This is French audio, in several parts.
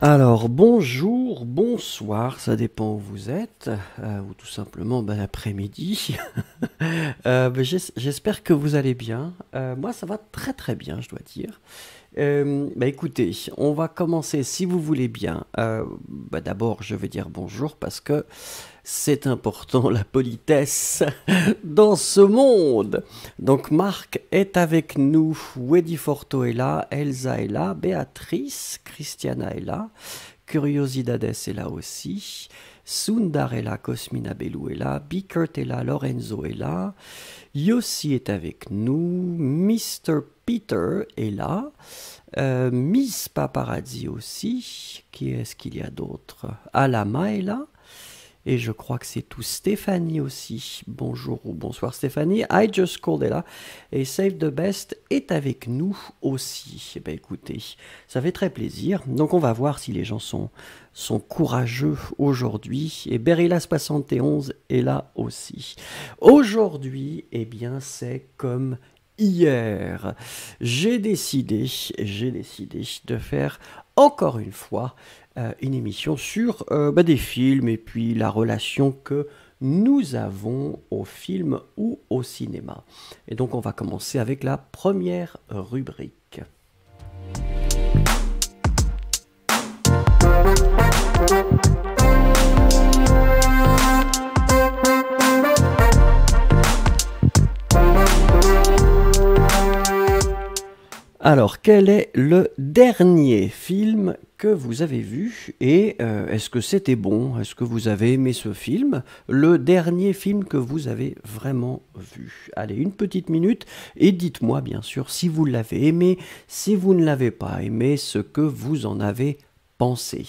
Alors, bonjour, bonsoir, ça dépend où vous êtes, ou tout simplement l'après-midi. J'espère que vous allez bien. Moi, ça va très très bien, je dois dire. Écoutez, on va commencer, si vous voulez bien. D'abord, je vais dire bonjour parce que c'est important, la politesse dans ce monde. Donc, Marc est avec nous, Weddy Forto est là, Elsa est là, Béatrice, Christiana est là, Curiosidades est là aussi, Sundar est là, Cosmina Bellou est là, Bickert est là, Lorenzo est là, Yossi est avec nous, Mr. Peter est là, Miss Paparazzi aussi, qui est-ce qu'il y a d'autre? Alama est là, et je crois que c'est tout. Stéphanie aussi, bonjour ou bonsoir Stéphanie, I Just Called est là, et Save the Best est avec nous aussi. Écoutez, ça fait très plaisir, donc on va voir si les gens sont courageux aujourd'hui, et Berilla71 est là aussi. Aujourd'hui, c'est comme hier, j'ai décidé de faire encore une fois une émission sur des films et puis la relation que nous avons au film ou au cinéma. Et donc on va commencer avec la première rubrique. Alors, quel est le dernier film que vous avez vu et est-ce que c'était bon? Est-ce que vous avez aimé ce film? Le dernier film que vous avez vraiment vu. Allez, une petite minute et dites-moi bien sûr si vous l'avez aimé, si vous ne l'avez pas aimé, ce que vous en avez pensé.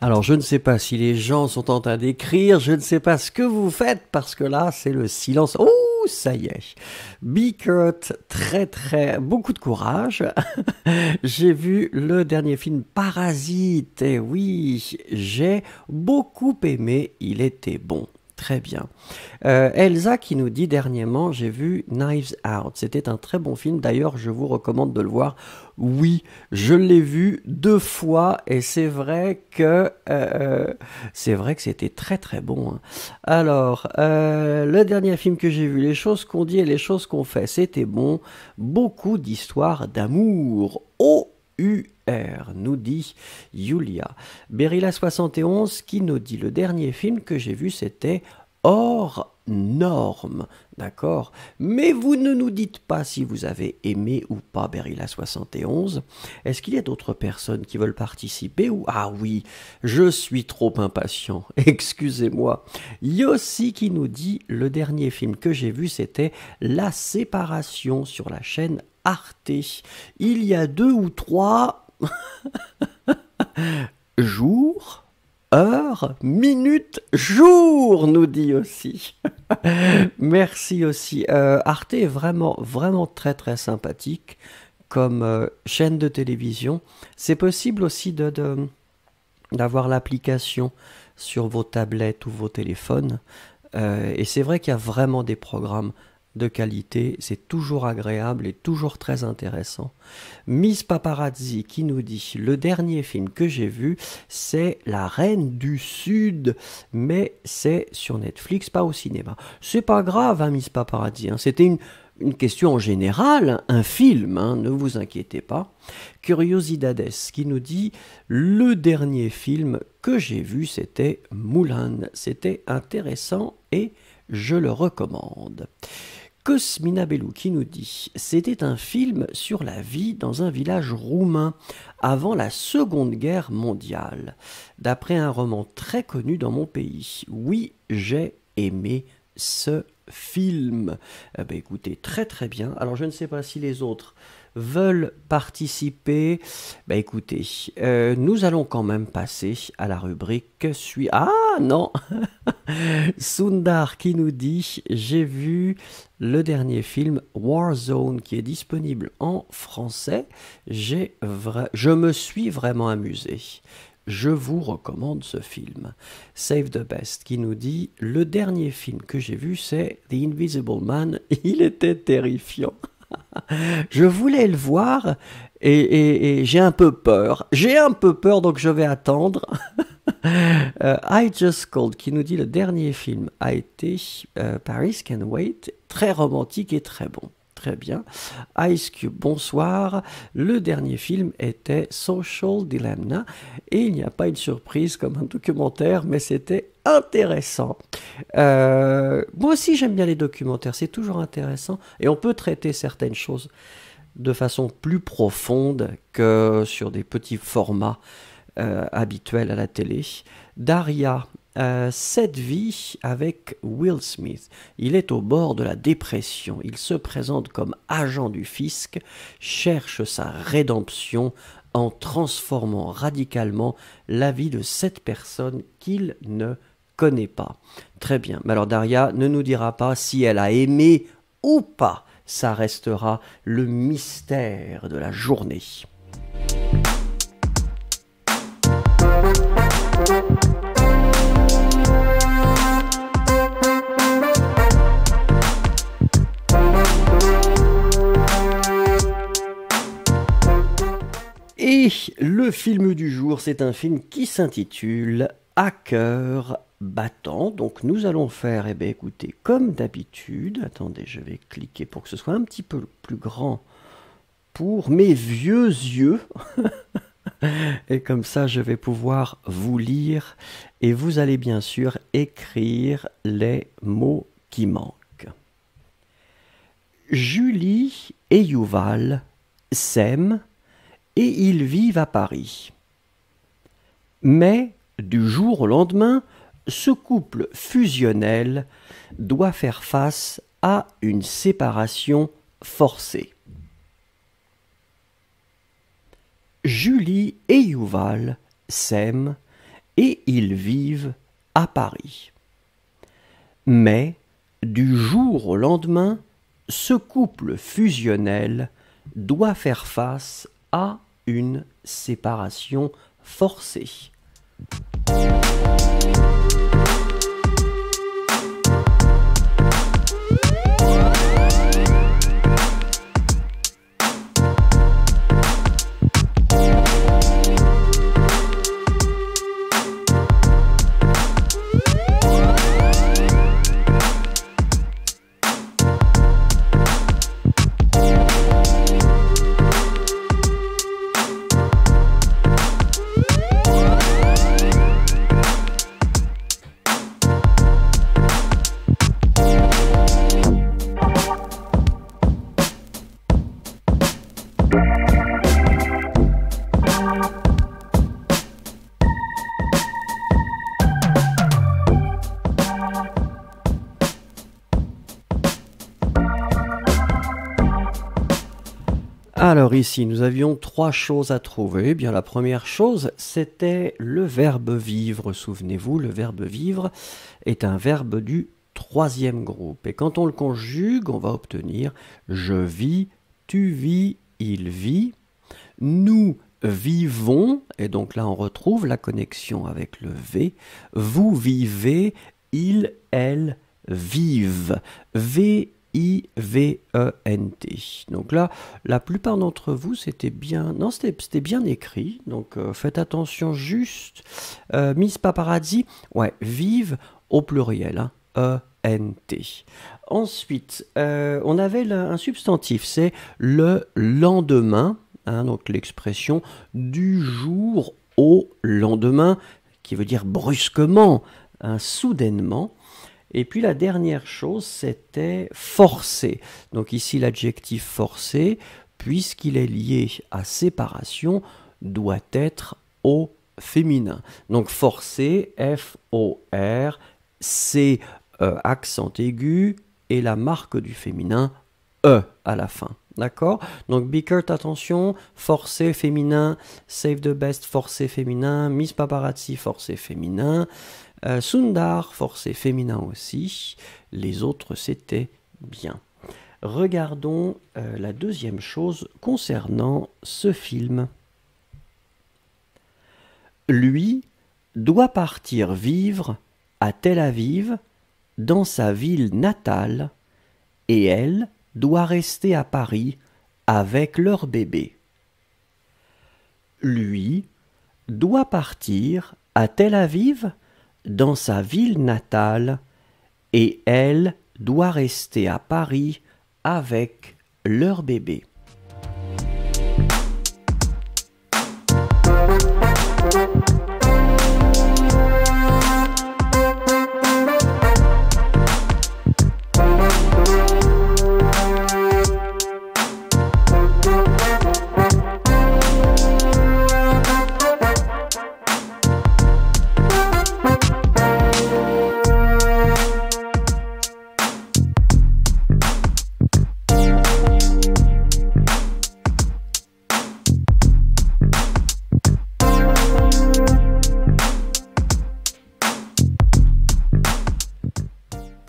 Alors, je ne sais pas si les gens sont en train d'écrire, je ne sais pas ce que vous faites, parce que là, c'est le silence. Oh, ça y est. Bickert, beaucoup de courage. J'ai vu le dernier film Parasite, et oui, j'ai beaucoup aimé, il était bon. Très bien. Elsa qui nous dit dernièrement, j'ai vu Knives Out. C'était un très bon film. D'ailleurs, je vous recommande de le voir. Oui, je l'ai vu 2 fois et c'est vrai que c'était très très bon. Hein. Alors, le dernier film que j'ai vu, Les choses qu'on dit et les choses qu'on fait, c'était bon. Beaucoup d'histoires d'amour. O-U-R, nous dit Julia. Berilla71 qui nous dit le dernier film que j'ai vu c'était Hors Norme, d'accord? Mais vous ne nous dites pas si vous avez aimé ou pas Berilla71. Est-ce qu'il y a d'autres personnes qui veulent participer ou... Ah oui, je suis trop impatient, excusez-moi. Yossi qui nous dit le dernier film que j'ai vu c'était La Séparation sur la chaîne Arte. Il y a 2 ou 3 jours, heures, minutes, jours, nous dit aussi. Merci aussi. Arte est vraiment très très sympathique comme chaîne de télévision. C'est possible aussi d'avoir l'application sur vos tablettes ou vos téléphones. Et c'est vrai qu'il y a vraiment des programmes de qualité, c'est toujours agréable et toujours très intéressant. Miss Paparazzi qui nous dit « Le dernier film que j'ai vu, c'est La Reine du Sud, mais c'est sur Netflix, pas au cinéma. » C'est pas grave, hein, Miss Paparazzi, hein, c'était une question en général, un film, hein, ne vous inquiétez pas. Curiosidades qui nous dit « Le dernier film que j'ai vu, c'était Moulin. C'était intéressant et je le recommande. » Cosmina Bellou qui nous dit « C'était un film sur la vie dans un village roumain avant la Seconde Guerre mondiale, d'après un roman très connu dans mon pays. Oui, j'ai aimé ce film. » Écoutez, très très bien. Alors je ne sais pas si les autres veulent participer. Écoutez, nous allons quand même passer à la rubrique suivante. Ah non Sundar qui nous dit « J'ai vu le dernier film Warzone qui est disponible en français. Je me suis vraiment amusé. Je vous recommande ce film. » Save the Best qui nous dit « Le dernier film que j'ai vu, c'est The Invisible Man. Il était terrifiant. » Je voulais le voir et j'ai un peu peur. J'ai un peu peur, donc je vais attendre. I Just Called qui nous dit « Le dernier film a été Paris Can Wait. Très romantique et très bon. » Très bien. Ice Cube, bonsoir. Le dernier film était Social Dilemma et il n'y a pas une surprise comme un documentaire, mais c'était intéressant. Moi aussi j'aime bien les documentaires, c'est toujours intéressant et on peut traiter certaines choses de façon plus profonde que sur des petits formats habituels à la télé. Daria, cette vie avec Will Smith. Il est au bord de la dépression. Il se présente comme agent du fisc, cherche sa rédemption en transformant radicalement la vie de cette personne qu'il ne connaît pas. Très bien. Mais alors Daria ne nous dira pas si elle a aimé ou pas. Ça restera le mystère de la journée. Et le film du jour, c'est un film qui s'intitule « À cœur battant ». Donc nous allons faire, écoutez, comme d'habitude, attendez, je vais cliquer pour que ce soit un petit peu plus grand pour mes vieux yeux. Et comme ça, je vais pouvoir vous lire et vous allez bien sûr écrire les mots qui manquent. Julie et Yuval s'aiment et ils vivent à Paris. Mais, du jour au lendemain, ce couple fusionnel doit faire face à une séparation forcée. Julie et Yuval s'aiment et ils vivent à Paris. Mais, du jour au lendemain, ce couple fusionnel doit faire face à une séparation forcée. Alors ici, nous avions 3 choses à trouver. Eh bien, la première chose, c'était le verbe vivre. Souvenez-vous, le verbe vivre est un verbe du 3e groupe. Et quand on le conjugue, on va obtenir « je vis »,« tu vis »,« il vit »,« nous vivons », et donc là on retrouve la connexion avec le « v »,« vous vivez »,« il », « elle » vivent. V, Donc là, la plupart d'entre vous, c'était bien... Non, c'était bien écrit. Donc faites attention juste. Miss Paparazzi, ouais, vive au pluriel, hein, E-N-T. Ensuite, on avait un substantif, c'est le lendemain, hein, donc l'expression du jour au lendemain, qui veut dire brusquement, hein, soudainement. Et puis la dernière chose, c'était forcé. Donc ici, l'adjectif forcé, puisqu'il est lié à séparation, doit être au féminin. Donc forcé, F-O-R-C, accent aigu, et la marque du féminin, E à la fin. D'accord? Donc Bickert, attention, forcé féminin, Save the Best, forcé féminin, Miss Paparazzi, forcé féminin, Sundar, forcé féminin aussi. Les autres, c'était bien. Regardons la deuxième chose concernant ce film. Lui doit partir vivre à Tel Aviv, dans sa ville natale, et elle doit rester à Paris avec leur bébé. Lui doit partir à Tel Aviv, dans sa ville natale, et elle doit rester à Paris avec leur bébé.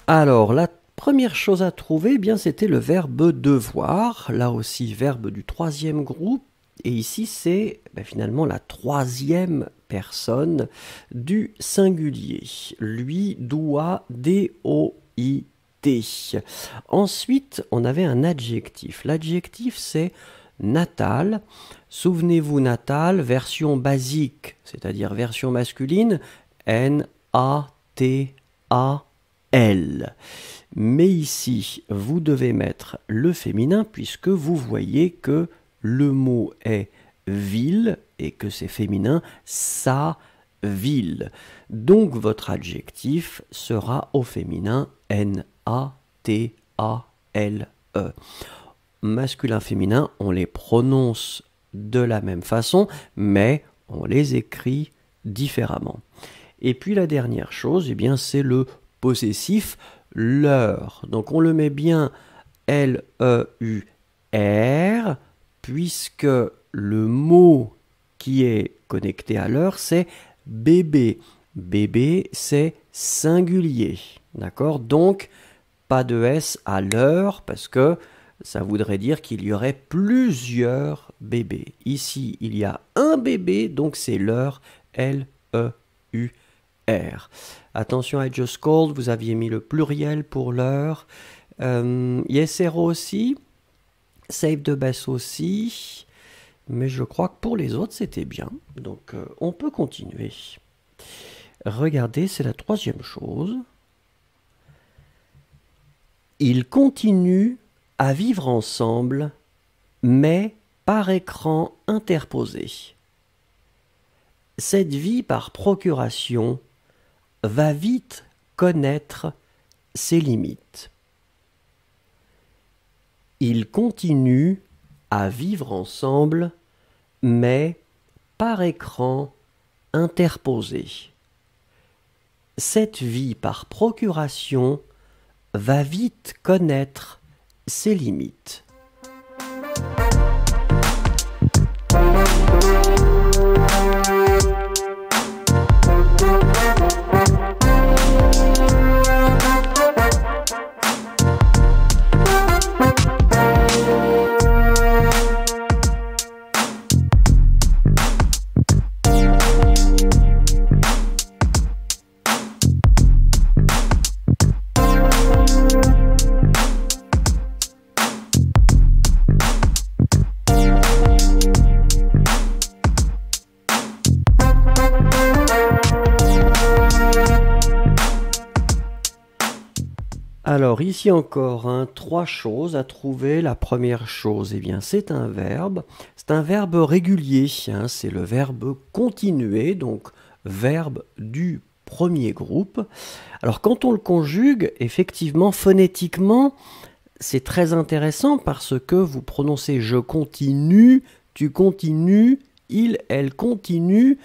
Alors, la première chose à trouver, eh bien, c'était le verbe devoir, là aussi verbe du troisième groupe, et ici c'est finalement la troisième personne du singulier. Lui doit, D-O-I-T. Ensuite, on avait un adjectif. L'adjectif c'est natal. Souvenez-vous, natal, version basique, c'est-à-dire version masculine, N-A-T-A. Elle. Mais ici, vous devez mettre le féminin puisque vous voyez que le mot est ville et que c'est féminin, sa ville. Donc votre adjectif sera au féminin N-A-T-A-L-E. Masculin, féminin, on les prononce de la même façon, mais on les écrit différemment. Et puis la dernière chose, eh bien, c'est le possessif, leur. Donc on le met bien L-E-U-R, puisque le mot qui est connecté à leur, c'est bébé. Bébé, c'est singulier. D'accord? Donc, pas de S à leur, parce que ça voudrait dire qu'il y aurait plusieurs bébés. Ici, il y a un bébé, donc c'est leur, L-E-U-R. Attention à Just Called, vous aviez mis le pluriel pour l'heure. Yesero aussi. Save the Best aussi. Mais je crois que pour les autres, c'était bien. Donc, on peut continuer. Regardez, c'est la troisième chose. Ils continuent à vivre ensemble, mais par écran interposé. Cette vie par procuration va vite connaître ses limites. Ils continuent à vivre ensemble, mais par écran interposé. Cette vie par procuration va vite connaître ses limites. Alors ici encore, hein, trois choses à trouver. La première chose, eh bien, c'est un verbe. C'est un verbe régulier, hein, c'est le verbe continuer, donc verbe du premier groupe. Alors quand on le conjugue, effectivement, phonétiquement, c'est très intéressant parce que vous prononcez je continue, tu continues, il, elle continue,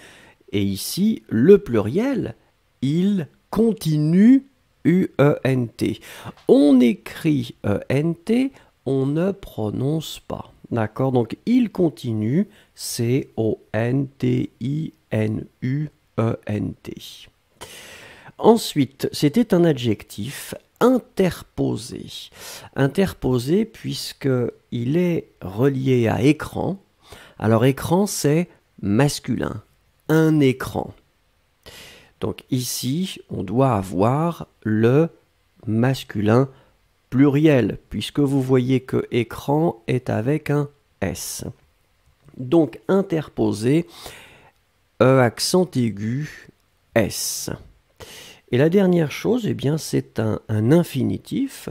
et ici le pluriel, il continue, U-E-N-T. On écrit E-N-T, on ne prononce pas. D'accord? Donc il continue, C-O-N-T-I-N-U-E-N-T. Ensuite, c'était un adjectif interposé. Interposé puisqu'il est relié à écran. Alors écran, c'est masculin. Un écran. Donc ici, on doit avoir le masculin pluriel, puisque vous voyez que écran est avec un S. Donc interposé, E accent aigu, S. Et la dernière chose, eh bien, c'est un infinitif,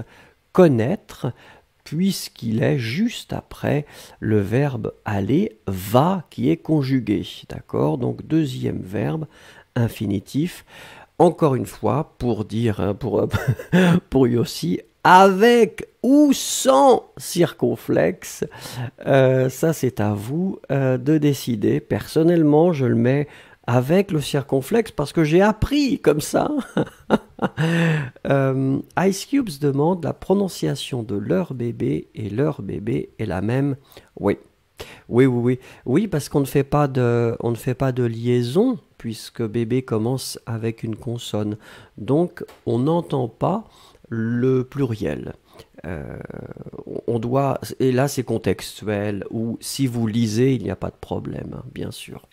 connaître, puisqu'il est juste après le verbe aller, va, qui est conjugué. D'accord? Donc deuxième verbe, infinitif. Encore une fois, pour dire, hein, pour Yossi, avec ou sans circonflexe, ça c'est à vous de décider. Personnellement, je le mets avec le circonflexe parce que j'ai appris comme ça. Ice Cube se demande la prononciation de leur bébé et leur bébé est la même. Oui. Oui, parce qu'on ne fait pas de liaison puisque bébé commence avec une consonne. Donc, on n'entend pas le pluriel. On doit, et là c'est contextuel, ou si vous lisez, il n'y a pas de problème, hein, bien sûr.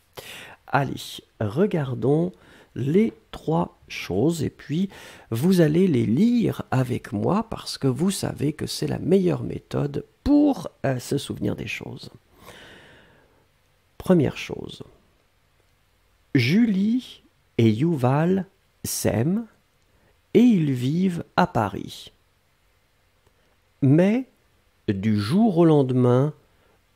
Allez, regardons les trois choses et puis vous allez les lire avec moi parce que vous savez que c'est la meilleure méthode pour se souvenir des choses. Première chose, Julie et Yuval s'aiment et ils vivent à Paris. Mais du jour au lendemain,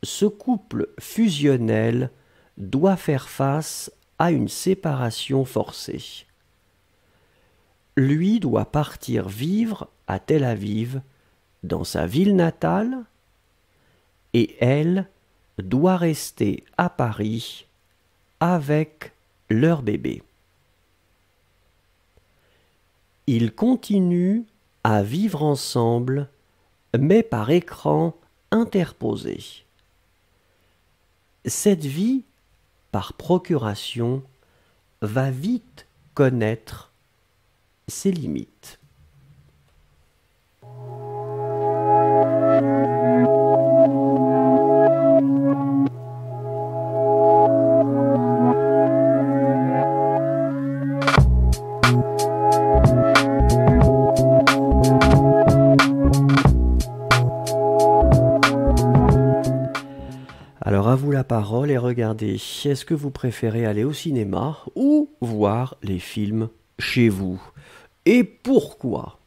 ce couple fusionnel doit faire face à une séparation forcée. Lui doit partir vivre à Tel Aviv, dans sa ville natale, et elle doit rester à Paris avec leur bébé. Ils continuent à vivre ensemble, mais par écran interposé. Cette vie, par procuration, va vite connaître ses limites. Alors à vous la parole et regardez, est-ce que vous préférez aller au cinéma ou voir les films chez vous? Et pourquoi?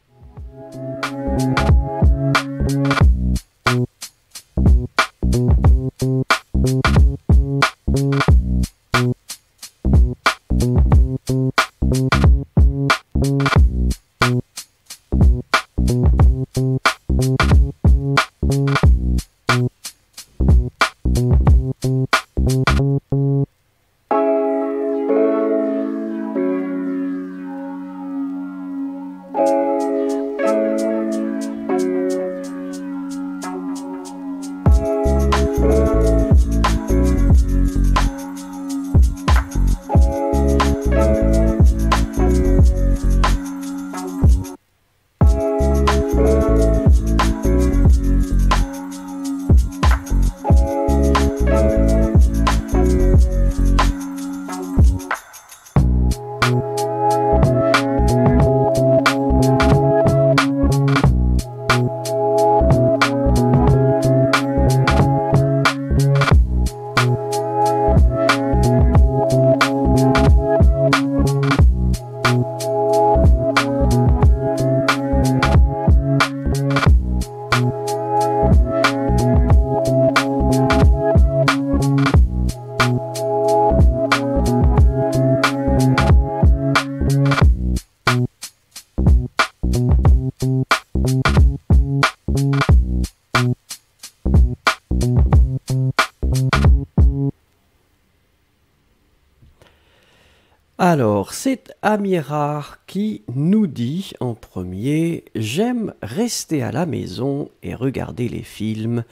Alors, c'est Amira qui nous dit en premier: j'aime rester à la maison et regarder les films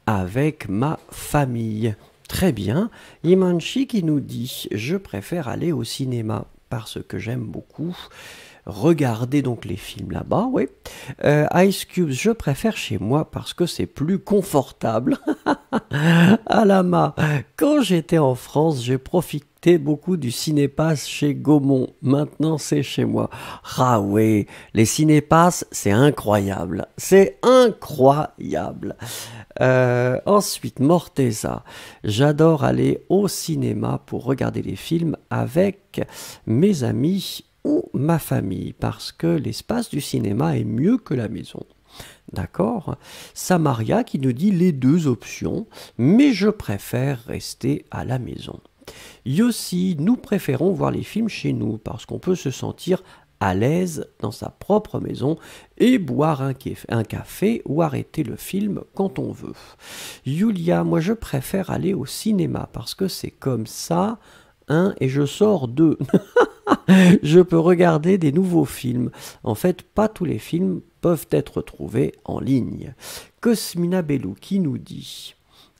avec ma famille. Très bien. Imanchi qui nous dit: je préfère aller au cinéma parce que j'aime beaucoup regarder donc les films là-bas, oui. Ice Cube, je préfère chez moi parce que c'est plus confortable. Alama, quand j'étais en France, j'ai profité beaucoup du Cinépass chez Gaumont. Maintenant, c'est chez moi. Ah ouais, les Cinépass, c'est incroyable. C'est incroyable. Ensuite, Morteza. J'adore aller au cinéma pour regarder les films avec mes amis ou ma famille parce que l'espace du cinéma est mieux que la maison. D'accord. Samaria qui nous dit les deux options, mais je préfère rester à la maison. Yossi, nous préférons voir les films chez nous parce qu'on peut se sentir à l'aise dans sa propre maison et boire un café ou arrêter le film quand on veut. Yulia, moi je préfère aller au cinéma parce que c'est comme ça, hein, et je sors de... Je peux regarder des nouveaux films. En fait, pas tous les films peuvent être trouvés en ligne. Cosmina Bellou qui nous dit...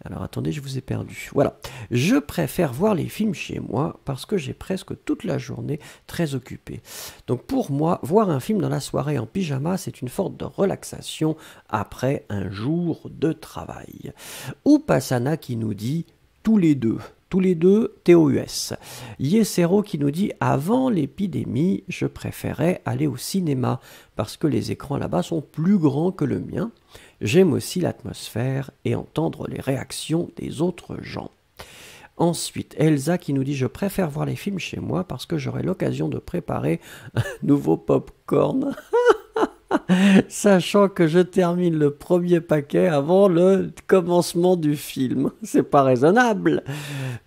Alors attendez, je vous ai perdu. Voilà. Je préfère voir les films chez moi parce que j'ai presque toute la journée très occupée. Donc pour moi, voir un film dans la soirée en pyjama, c'est une forme de relaxation après un jour de travail. Upasana qui nous dit tous les deux. Tous les deux, TOUS. Yesero qui nous dit: avant l'épidémie, je préférais aller au cinéma parce que les écrans là-bas sont plus grands que le mien. J'aime aussi l'atmosphère et entendre les réactions des autres gens. Ensuite, Elsa qui nous dit: je préfère voir les films chez moi parce que j'aurai l'occasion de préparer un nouveau popcorn. Sachant que je termine le premier paquet avant le commencement du film. C'est pas raisonnable.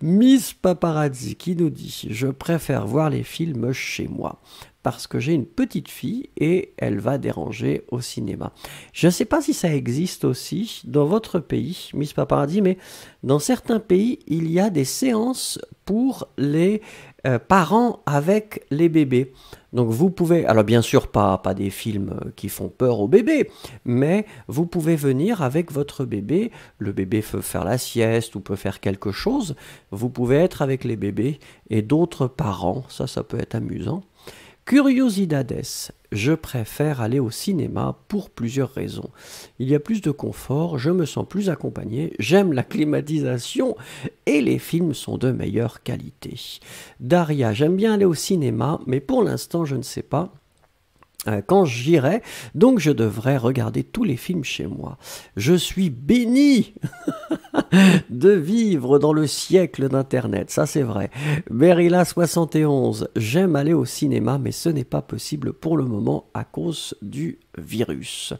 Miss Paparazzi qui nous dit: je préfère voir les films chez moi parce que j'ai une petite fille et elle va déranger au cinéma. Je ne sais pas si ça existe aussi dans votre pays, Miss Paparazzi, mais dans certains pays, il y a des séances pour les parents avec les bébés. Donc vous pouvez, alors bien sûr pas des films qui font peur aux bébés, mais vous pouvez venir avec votre bébé, le bébé peut faire la sieste ou peut faire quelque chose, vous pouvez être avec les bébés et d'autres parents, ça peut être amusant. Curiosidades, je préfère aller au cinéma pour plusieurs raisons. Il y a plus de confort, je me sens plus accompagné, j'aime la climatisation et les films sont de meilleure qualité. Daria, j'aime bien aller au cinéma, mais pour l'instant je ne sais pas quand j'irai, donc je devrais regarder tous les films chez moi. Je suis béni de vivre dans le siècle d'Internet, ça c'est vrai. Berilla71, j'aime aller au cinéma, mais ce n'est pas possible pour le moment à cause du virus.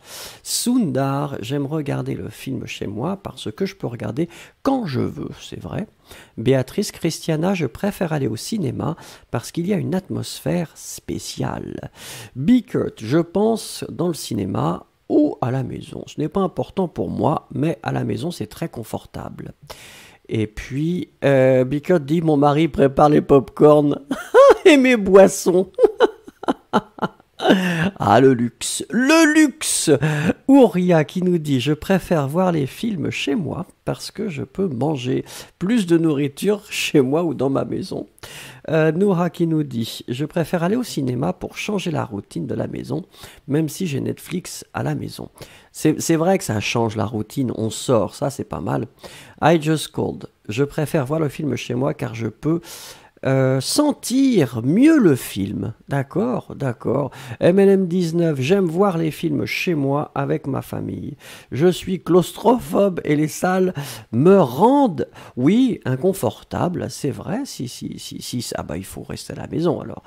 Sundar, j'aime regarder le film chez moi parce que je peux regarder quand je veux, c'est vrai. Béatrice Christiana, je préfère aller au cinéma parce qu'il y a une atmosphère spéciale. Bickert, je pense dans le cinéma ou à la maison. Ce n'est pas important pour moi, mais à la maison c'est très confortable. Et puis, Bickert dit: mon mari prépare les pop-corns et mes boissons. Ah, le luxe, le luxe. Ouria qui nous dit: je préfère voir les films chez moi parce que je peux manger plus de nourriture chez moi ou dans ma maison. Noura qui nous dit: je préfère aller au cinéma pour changer la routine de la maison, même si j'ai Netflix à la maison. C'est vrai que ça change la routine, on sort, ça c'est pas mal. I Just Called, je préfère voir le film chez moi car je peux sentir mieux le film. D'accord, d'accord. MLM19, j'aime voir les films chez moi avec ma famille. Je suis claustrophobe et les salles me rendent, oui, inconfortable, c'est vrai. Si, ah bah il faut rester à la maison alors.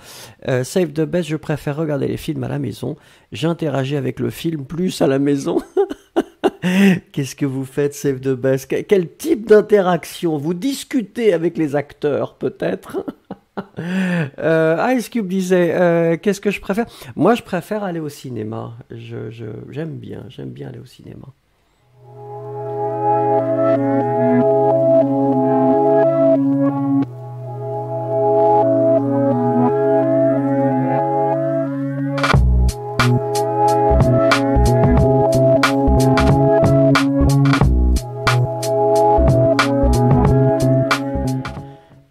Save the best, je préfère regarder les films à la maison. J'interagis avec le film plus à la maison. Qu'est-ce que vous faites, Save the Best? Quel type d'interaction? Vous discutez avec les acteurs, peut-être? Ice Cube disait, qu'est-ce que je préfère? Moi, je préfère aller au cinéma. J'aime bien aller au cinéma.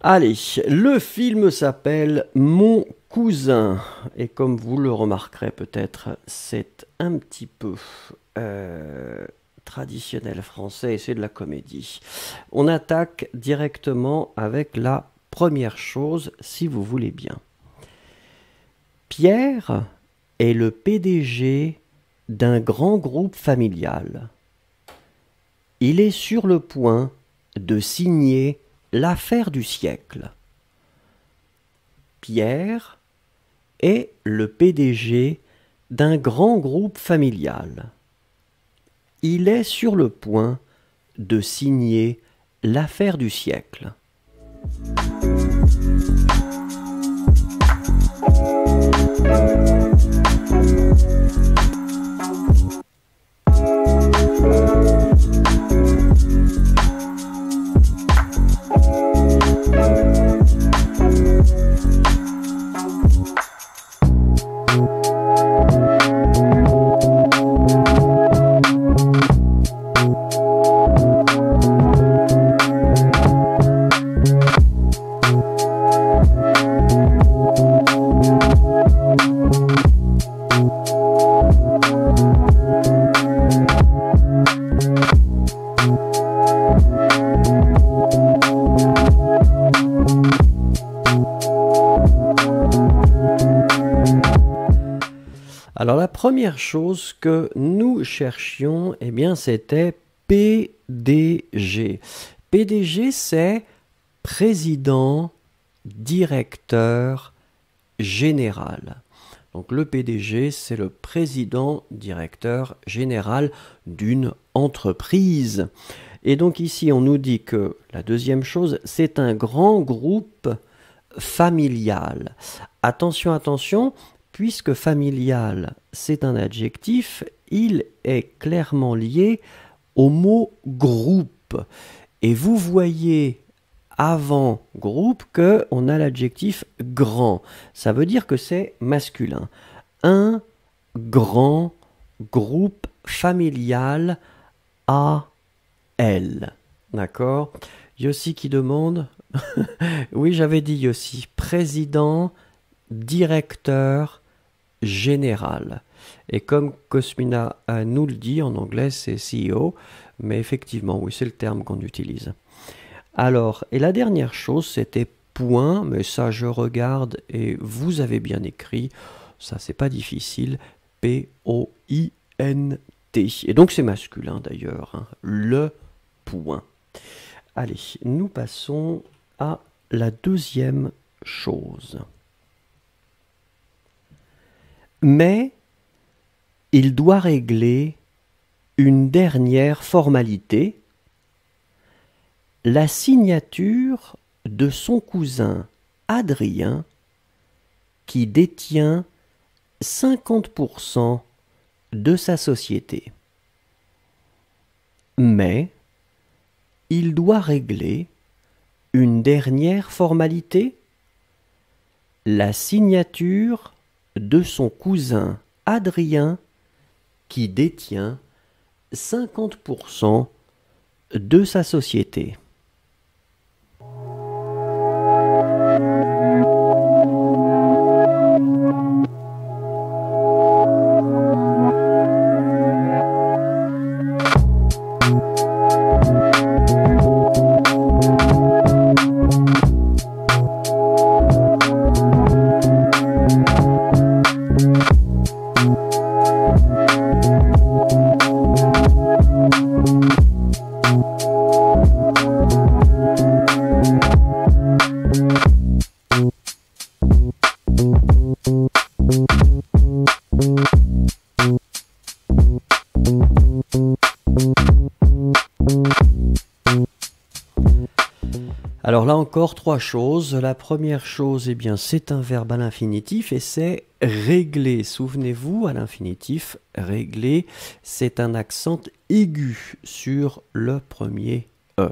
Allez, le film s'appelle Mon cousin. Et comme vous le remarquerez peut-être, c'est un petit peu traditionnel français et c'est de la comédie. On attaque directement avec la première chose, si vous voulez bien. Pierre est le PDG d'un grand groupe familial. Il est sur le point de signer l'affaire du siècle. Pierre est le PDG d'un grand groupe familial. Il est sur le point de signer l'affaire du siècle. Alors la première chose que nous cherchions, eh bien c'était PDG. PDG c'est président, directeur, général. Donc le PDG c'est le président, directeur, général d'une entreprise. Et donc ici on nous dit que la deuxième chose c'est un grand groupe familial. Attention, attention. Puisque familial, c'est un adjectif, il est clairement lié au mot groupe. Et vous voyez avant groupe qu'on a l'adjectif grand. Ça veut dire que c'est masculin. Un grand groupe familial AL. D'accord? Yossi qui demande. Oui, j'avais dit Yossi. Président, directeur, général. Et comme Cosmina nous le dit, en anglais c'est CEO, mais effectivement, oui, c'est le terme qu'on utilise. Alors, et la dernière chose, c'était point, mais ça je regarde et vous avez bien écrit, ça c'est pas difficile, P-O-I-N-T. Et donc c'est masculin d'ailleurs, hein, le point. Allez, nous passons à la deuxième chose. Mais il doit régler une dernière formalité, la signature de son cousin Adrien, qui détient 50% de sa société. Mais il doit régler une dernière formalité, la signature de son cousin Adrien qui détient 50% de sa société. Alors là encore, trois choses. La première chose, eh bien, c'est un verbe à l'infinitif et c'est régler. Souvenez-vous, à l'infinitif, régler, c'est un accent aigu sur le premier E.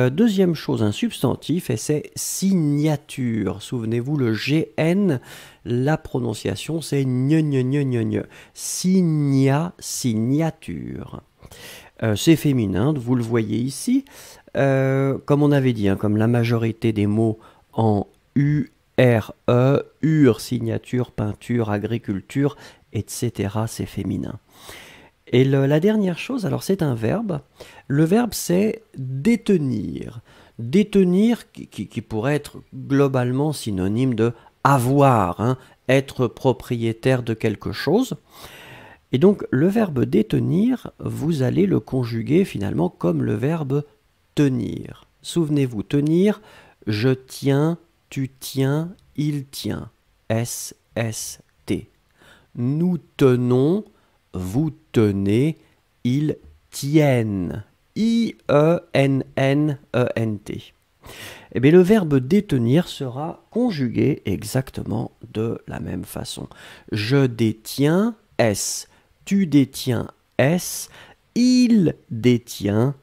Deuxième chose, un substantif et c'est signature. Souvenez-vous, le GN, la prononciation c'est gne gne gne gne gne. Signature. C'est féminin, vous le voyez ici. Comme on avait dit, hein, comme la majorité des mots en URE, ur, signature, peinture, agriculture, etc., c'est féminin. Et la dernière chose, alors c'est un verbe. Le verbe c'est détenir. Détenir qui pourrait être globalement synonyme de avoir, hein, être propriétaire de quelque chose. Et donc le verbe détenir, vous allez le conjuguer finalement comme le verbe tenir. Souvenez-vous, tenir, je tiens, tu tiens, il tient. S-S-T. Nous tenons, vous tenez, ils tiennent. I-E-N-N-E-N-T. Eh bien, le verbe détenir sera conjugué exactement de la même façon. Je détiens, S. Tu détiens, S. Il détient,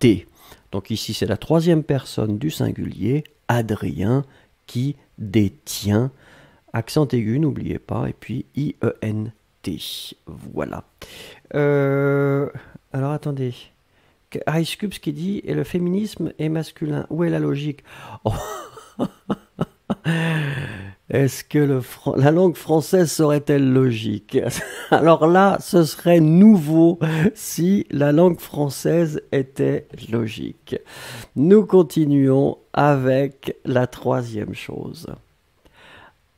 T. Donc ici, c'est la troisième personne du singulier, Adrien, qui détient. Accent aigu, n'oubliez pas, et puis I-E-N-T. Voilà. Alors attendez. Ice Cubes qui dit et le féminisme est masculin. Où est la logique? Oh. Est-ce que la langue française serait-elle logique? Alors là, ce serait nouveau si la langue française était logique. Nous continuons avec la troisième chose.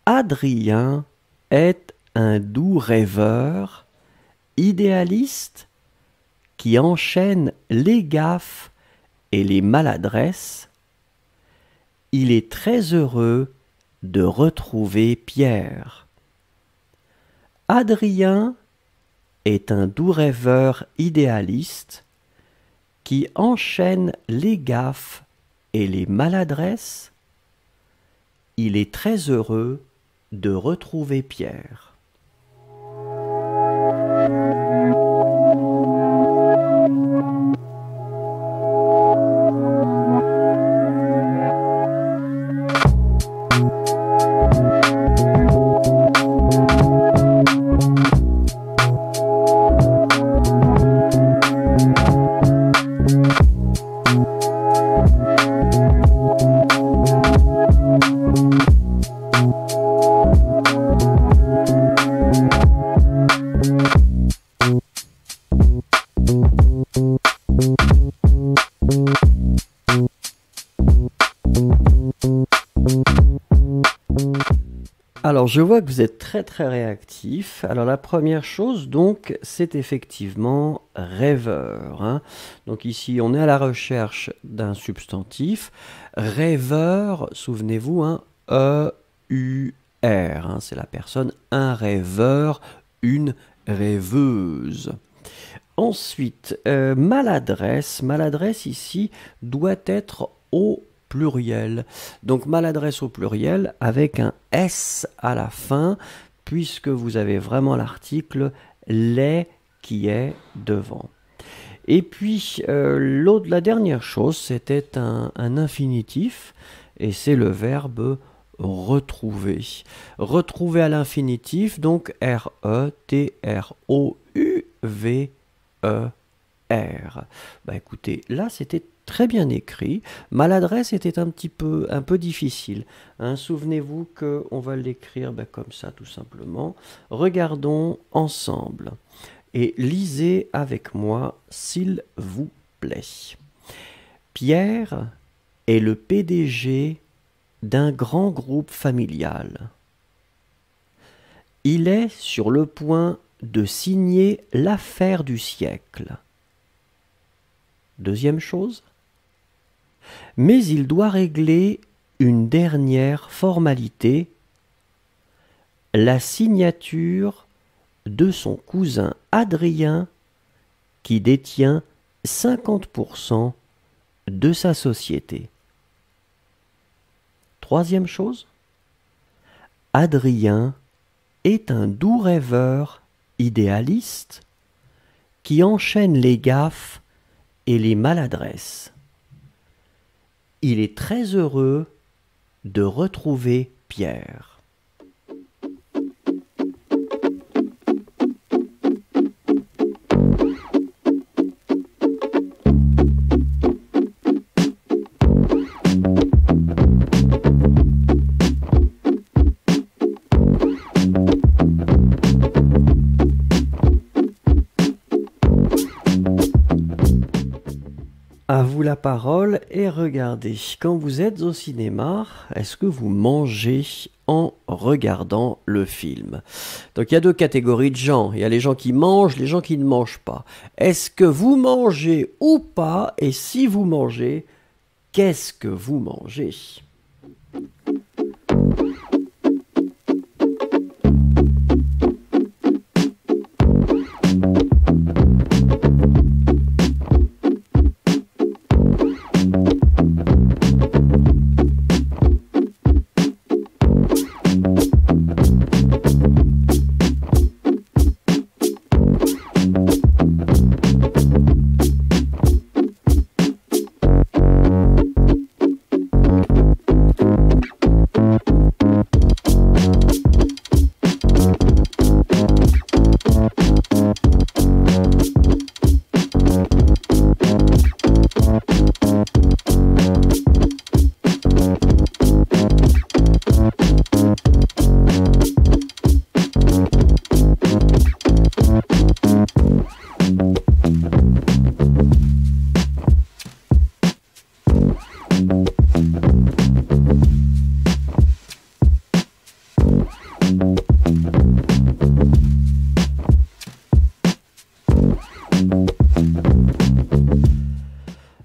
Adrien est un doux rêveur, idéaliste, qui enchaîne les gaffes et les maladresses. Il est très heureux de retrouver Pierre. Adrien est un doux rêveur idéaliste qui enchaîne les gaffes et les maladresses. Il est très heureux de retrouver Pierre. Alors je vois que vous êtes très très réactif. Alors la première chose donc c'est effectivement rêveur, hein. Donc ici on est à la recherche d'un substantif. Rêveur, souvenez-vous, hein, E-U-R, hein, c'est la personne, un rêveur, une rêveuse. Ensuite, maladresse. Maladresse ici doit être au pluriel. Donc maladresse au pluriel avec un S à la fin, puisque vous avez vraiment l'article les qui est devant. Et puis la dernière chose, c'était un infinitif, et c'est le verbe retrouver. Retrouver à l'infinitif, donc R-E-T-R-O-U-V-E-R. Bah écoutez, là c'était très bien écrit. Maladresse était un peu difficile, hein. Souvenez-vous qu'on va l'écrire comme ça tout simplement. Regardons ensemble et lisez avec moi s'il vous plaît. Pierre est le PDG d'un grand groupe familial. Il est sur le point de signer l'affaire du siècle. Deuxième chose, mais il doit régler une dernière formalité, la signature de son cousin Adrien qui détient 50% de sa société. Troisième chose, Adrien est un doux rêveur idéaliste qui enchaîne les gaffes et les maladresses. Il est très heureux de retrouver Pierre. parole et regardez, quand vous êtes au cinéma, est-ce que vous mangez en regardant le film? Donc il y a deux catégories de gens. Il y a les gens qui mangent, les gens qui ne mangent pas. Est-ce que vous mangez ou pas? Et si vous mangez, qu'est-ce que vous mangez?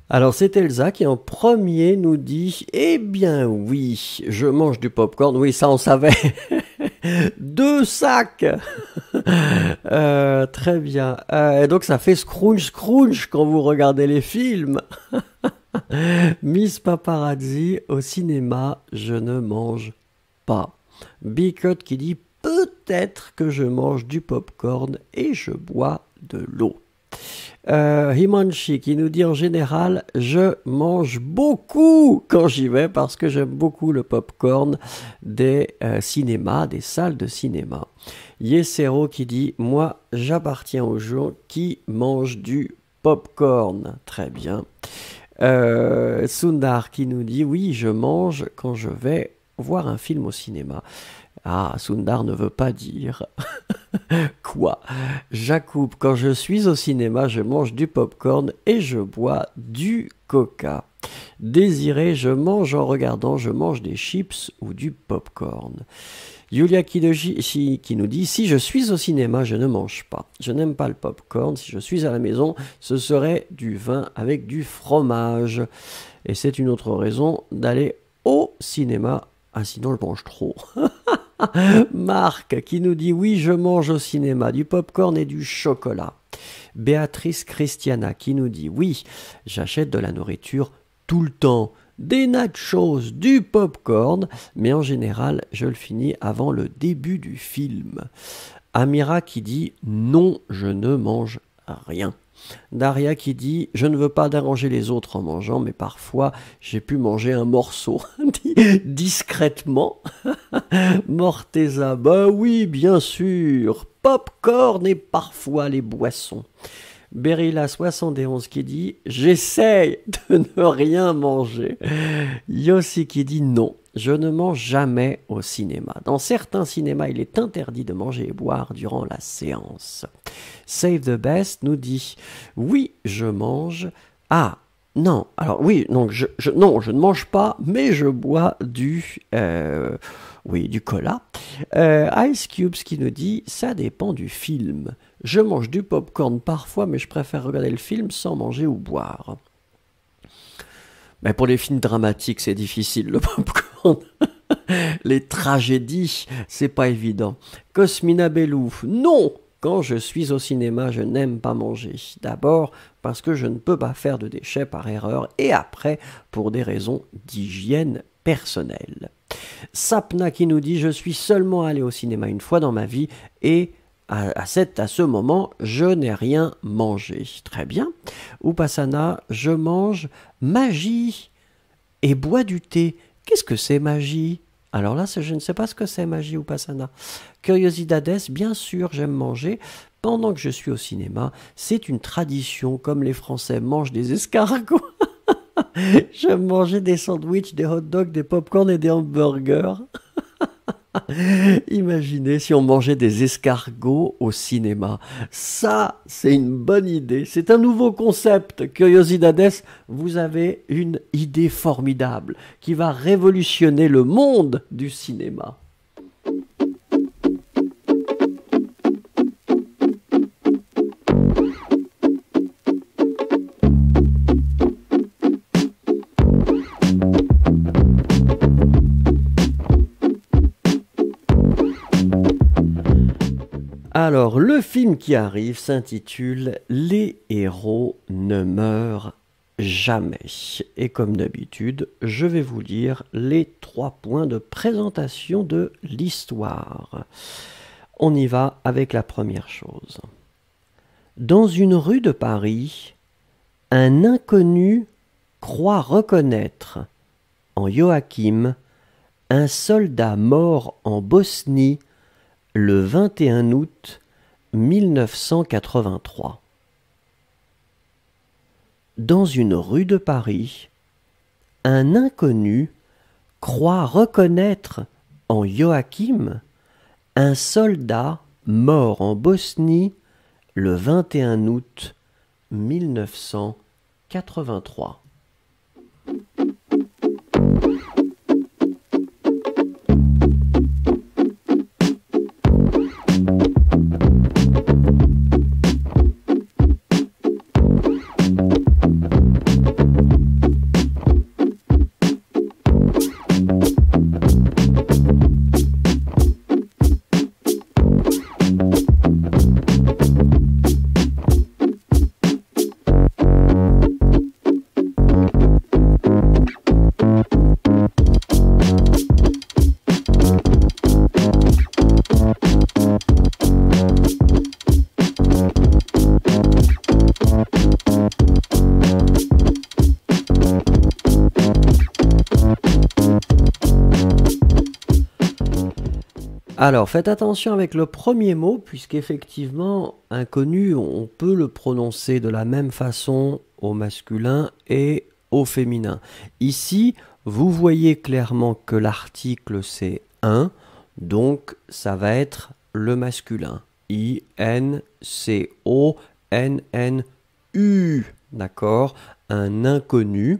Alors c'est Elsa qui en premier nous dit « Eh bien oui, je mange du popcorn. » Oui, ça on savait. 2 sacs. Très bien. Et donc ça fait scrunch scrunch quand vous regardez les films. Miss Paparazzi, au cinéma, je ne mange pas. Bicut qui dit « Peut-être que je mange du popcorn et je bois de l'eau. » Himanshi qui nous dit en général je mange beaucoup quand j'y vais parce que j'aime beaucoup le popcorn des cinémas, des salles de cinéma. Yesero qui dit moi j'appartiens aux gens qui mangent du popcorn. Très bien. Sundar qui nous dit oui je mange quand je vais voir un film au cinéma. Ah, Sundar ne veut pas dire. Quoi? Jacob, quand je suis au cinéma, je mange du popcorn et je bois du coca. Désiré, je mange en regardant, je mange des chips ou du popcorn. Yulia Kidoji qui nous dit si je suis au cinéma, je ne mange pas. Je n'aime pas le popcorn. Si je suis à la maison, ce serait du vin avec du fromage. Et c'est une autre raison d'aller au cinéma. Ah, sinon je mange trop. Marc qui nous dit oui je mange au cinéma du popcorn et du chocolat. Béatrice Christiana qui nous dit oui j'achète de la nourriture tout le temps, des nachos, du popcorn, mais en général je le finis avant le début du film. Amira qui dit non je ne mange rien. Daria qui dit « Je ne veux pas déranger les autres en mangeant, mais parfois j'ai pu manger un morceau discrètement. » Morteza, bah oui, bien sûr. Popcorn et parfois les boissons. Berilla71 qui dit « J'essaye de ne rien manger. » Yossi qui dit « Non, je ne mange jamais au cinéma. Dans certains cinémas, il est interdit de manger et boire durant la séance. » Save the Best nous dit « Oui, je mange. » Ah, non, alors oui, donc non, je ne mange pas, mais je bois du cola. Ice Cubes qui nous dit « Ça dépend du film. Je mange du popcorn parfois, mais je préfère regarder le film sans manger ou boire. » Mais pour les films dramatiques, c'est difficile, le popcorn. Les tragédies, c'est pas évident. Cosmina Bellou, non! Quand je suis au cinéma, je n'aime pas manger. D'abord parce que je ne peux pas faire de déchets par erreur et après pour des raisons d'hygiène personnelle. Sapna qui nous dit « Je suis seulement allé au cinéma une fois dans ma vie et à ce moment, je n'ai rien mangé. » Très bien. Upasana, je mange magie et bois du thé. Qu'est-ce que c'est magie? Alors là, je ne sais pas ce que c'est magie Upasana. Curiosidades, bien sûr, j'aime manger. Pendant que je suis au cinéma, c'est une tradition, comme les Français mangent des escargots. J'aime manger des sandwichs, des hot dogs, des pop-corn et des hamburgers. Imaginez si on mangeait des escargots au cinéma. Ça, c'est une bonne idée. C'est un nouveau concept. Curiosidades, vous avez une idée formidable qui va révolutionner le monde du cinéma. Alors, le film qui arrive s'intitule Les héros ne meurent jamais. Et comme d'habitude, je vais vous lire les 3 points de présentation de l'histoire. On y va avec la première chose. Dans une rue de Paris, un inconnu croit reconnaître en Joachim un soldat mort en Bosnie le 21 août 1983. Dans une rue de Paris, un inconnu croit reconnaître en Joachim un soldat mort en Bosnie le 21 août 1983. Alors, faites attention avec le premier mot, puisqu'effectivement, inconnu, on peut le prononcer de la même façon au masculin et au féminin. Ici, vous voyez clairement que l'article c'est un, donc ça va être le masculin. I-N-C-O-N-N-U, d'accord? Un inconnu.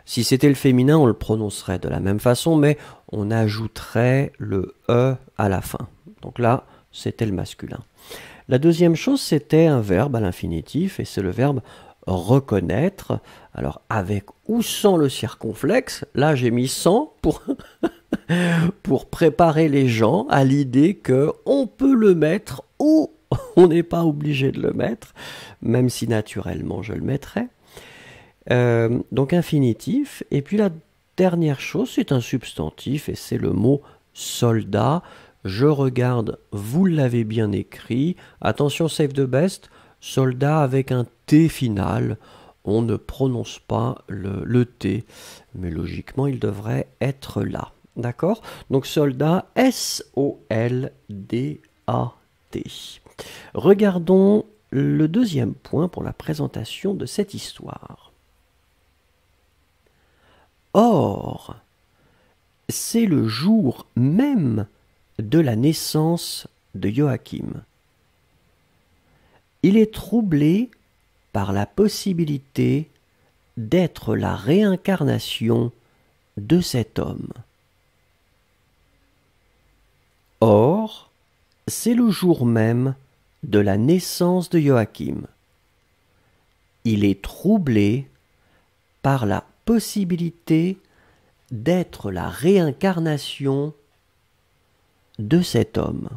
Si c'était le féminin, on le prononcerait de la même façon, mais on ajouterait le E à la fin. Donc là, c'était le masculin. La deuxième chose, c'était un verbe à l'infinitif, et c'est le verbe reconnaître. Alors, avec ou sans le circonflexe, là j'ai mis sans pour préparer les gens à l'idée qu'on peut le mettre ou on n'est pas obligé de le mettre, même si naturellement je le mettrais. Donc infinitif, et puis la dernière chose, c'est un substantif, et c'est le mot soldat. Je regarde, vous l'avez bien écrit, attention save the best, soldat avec un T final, on ne prononce pas le T, mais logiquement il devrait être là, d'accord? Donc soldat, S-O-L-D-A-T. Regardons le deuxième point pour la présentation de cette histoire. Or, c'est le jour même de la naissance de Joachim. Il est troublé par la possibilité d'être la réincarnation de cet homme. Or, c'est le jour même de la naissance de Joachim. Il est troublé par la possibilité d'être la réincarnation de cet homme.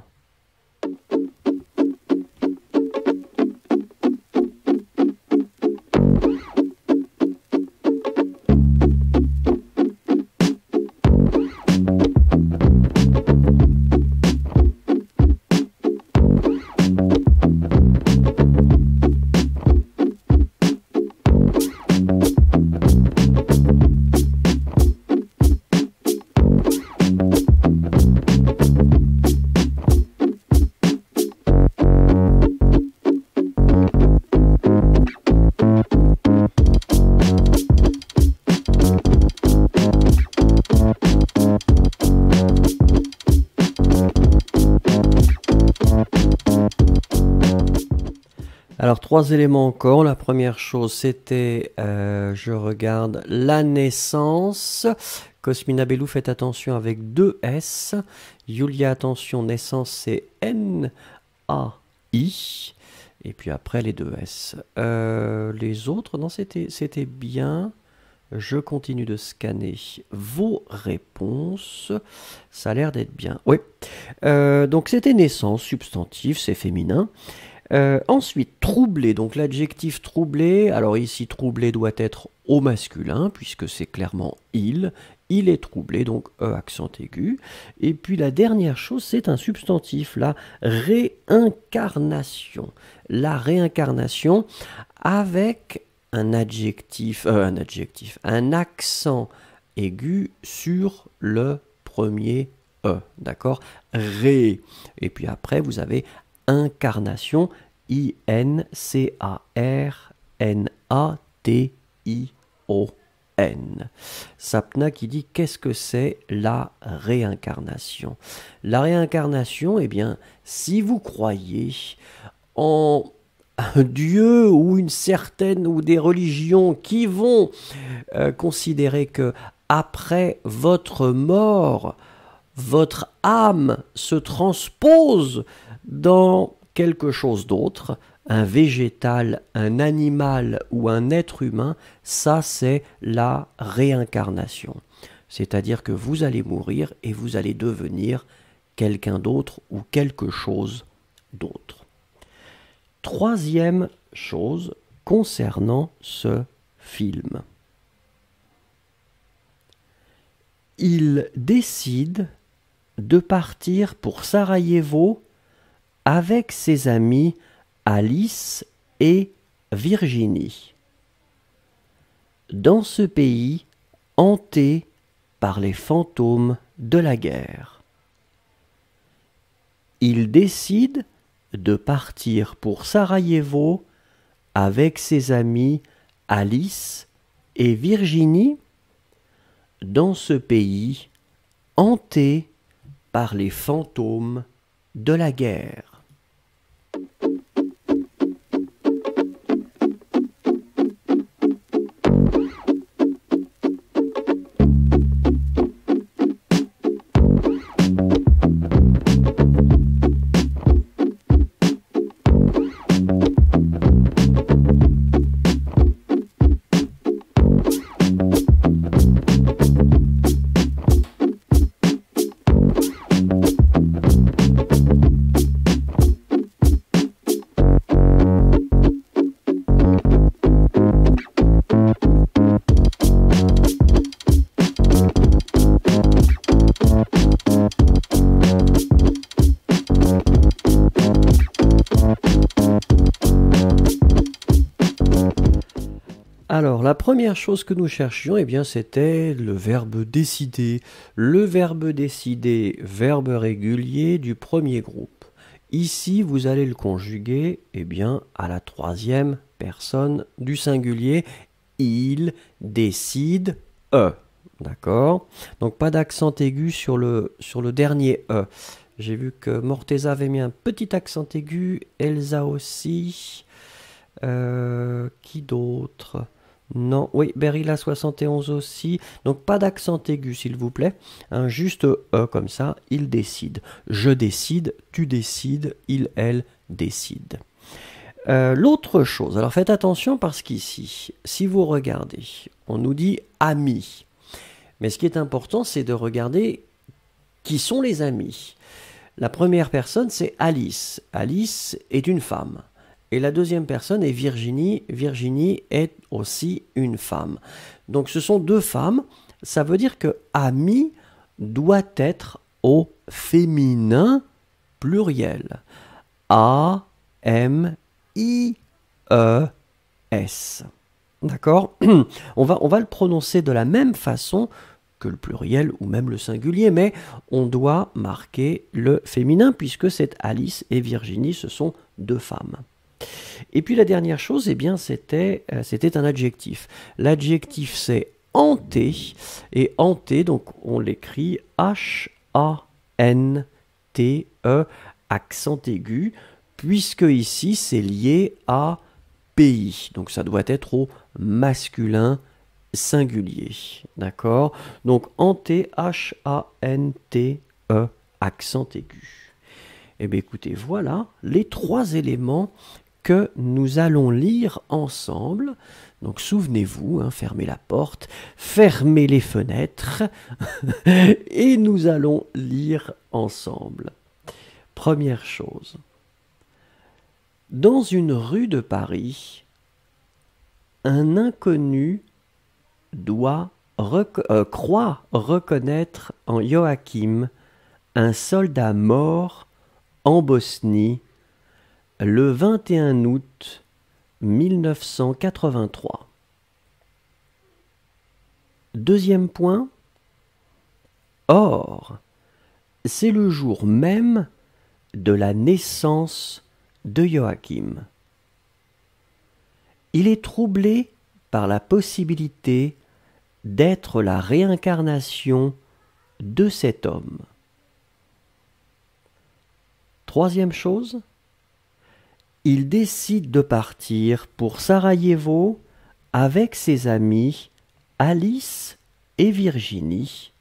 Alors, trois éléments encore. La première chose, c'était, je regarde, la naissance. Cosmina Bellou, faites attention avec deux S. Yulia, attention, naissance, c'est N-A-I. Et puis après, les deux S. Les autres, non, c'était bien. Je continue de scanner vos réponses. Ça a l'air d'être bien. Oui. Donc, c'était naissance, substantif, c'est féminin. Ensuite, troublé, donc l'adjectif troublé, alors ici troublé doit être au masculin, puisque c'est clairement il est troublé, donc E accent aigu. Et puis la dernière chose, c'est un substantif, la réincarnation. La réincarnation avec un accent aigu sur le premier E, d'accord? Ré. Et puis après, vous avez incarnation, I-N-C-A-R-N-A-T-I-O-N. Sapna qui dit qu'est-ce que c'est la réincarnation? La réincarnation, eh bien, si vous croyez en un Dieu ou une certaine ou des religions qui vont considérer que après votre mort, votre âme se transpose dans quelque chose d'autre, un végétal, un animal ou un être humain, ça c'est la réincarnation. C'est-à-dire que vous allez mourir et vous allez devenir quelqu'un d'autre ou quelque chose d'autre. Troisième chose concernant ce film. Il décide de partir pour Sarajevo avec ses amis Alice et Virginie. Dans ce pays hanté par les fantômes de la guerre. Il décide de partir pour Sarajevo avec ses amis Alice et Virginie dans ce pays hanté par les fantômes de la guerre. Alors, la première chose que nous cherchions, eh bien, c'était le verbe décider. Le verbe décider, verbe régulier du premier groupe. Ici, vous allez le conjuguer, eh bien, à la troisième personne du singulier. Il décide D'accord? Donc, pas d'accent aigu sur le dernier E. J'ai vu que Morteza avait mis un petit accent aigu, Elsa aussi. Qui d'autre? Non, oui, Berilla 71 aussi. Donc pas d'accent aigu, s'il vous plaît. Un juste E comme ça, il décide. Je décide, tu décides, il, elle décide. L'autre chose, alors faites attention parce qu'ici, si vous regardez, on nous dit amis. Mais ce qui est important, c'est de regarder qui sont les amis. La première personne, c'est Alice. Alice est une femme. Et la deuxième personne est Virginie. Virginie est aussi une femme. Donc ce sont deux femmes. Ça veut dire que ami doit être au féminin pluriel. A-M-I-E-S. D'accord? On va le prononcer de la même façon que le pluriel ou même le singulier, mais on doit marquer le féminin puisque c'est Alice et Virginie, ce sont deux femmes. Et puis la dernière chose, eh bien, c'était un adjectif. L'adjectif, c'est hanté. Et hanté, donc on l'écrit H-A-N-T-E, accent aigu, puisque ici c'est lié à pays. Donc ça doit être au masculin singulier. D'accord? Donc hanté, H-A-N-T-E, accent aigu. Eh bien écoutez, voilà les 3 éléments que nous allons lire ensemble. Donc souvenez-vous, hein, fermez la porte, fermez les fenêtres et nous allons lire ensemble. Première chose. Dans une rue de Paris, un inconnu croit reconnaître en Joachim un soldat mort en Bosnie le 21 août 1983. Deuxième point. Or, c'est le jour même de la naissance de Joachim. Il est troublé par la possibilité d'être la réincarnation de cet homme. Troisième chose, il décide de partir pour Sarajevo avec ses amis Alice et Virginie,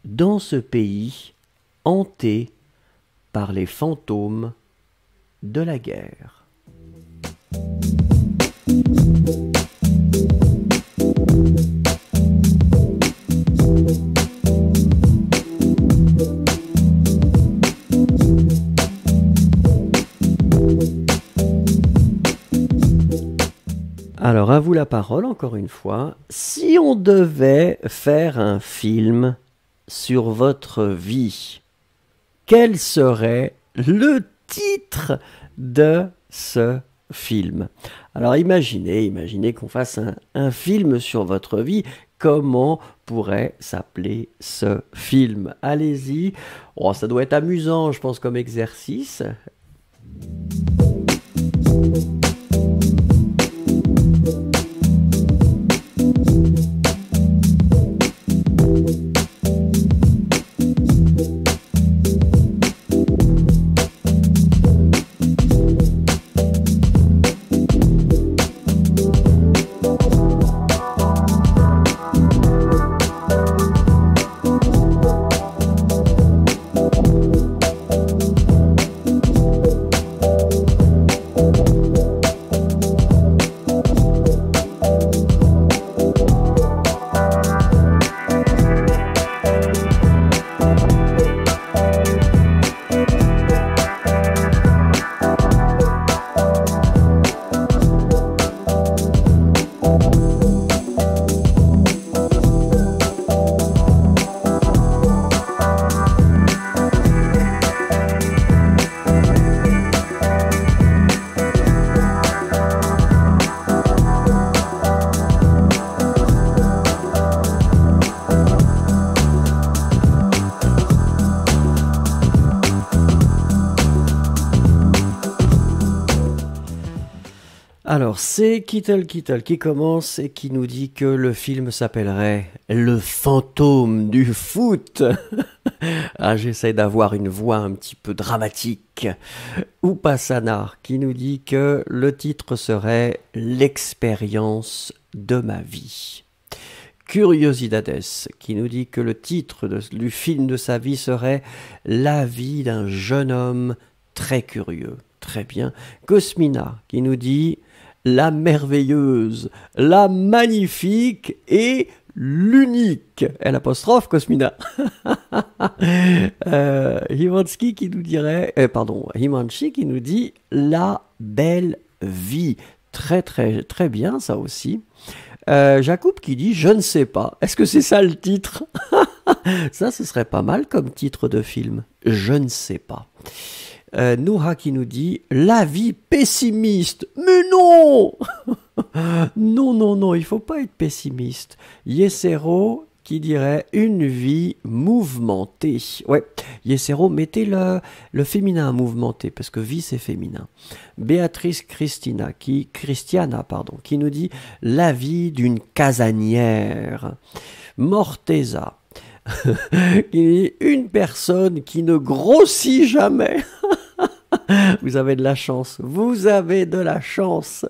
dans ce pays hanté par les fantômes de la guerre. Alors, à vous la parole, encore une fois. Si on devait faire un film sur votre vie, quel serait le titre de ce film? Alors, imaginez qu'on fasse un film sur votre vie. Comment pourrait s'appeler ce film? Allez-y. Oh, ça doit être amusant, je pense, comme exercice. Alors, c'est Kittle qui commence et qui nous dit que le film s'appellerait Le fantôme du foot. Ah, j'essaie d'avoir une voix un petit peu dramatique. Ou Passanar qui nous dit que le titre serait L'expérience de ma vie. Curiosidades qui nous dit que le titre du film de sa vie serait La vie d'un jeune homme très curieux. Très bien. Cosmina qui nous dit La merveilleuse, la magnifique et l'unique. L'apostrophe Cosmina. Himansky qui nous dirait, Himanshi qui nous dit La belle vie. Très très très bien ça aussi. Jacob qui dit Je ne sais pas. Est-ce que c'est ça le titre? Ça, ce serait pas mal comme titre de film. Je ne sais pas. Noura qui nous dit La vie pessimiste. Mais non. Non, il faut pas être pessimiste. Yesero qui dirait Une vie mouvementée. Ouais, Yesero, mettez le féminin mouvementé, parce que vie c'est féminin. Béatrice Christiana qui nous dit La vie d'une casanière. Morteza qui dit Une personne qui ne grossit jamais. Vous avez de la chance. Vous avez de la chance.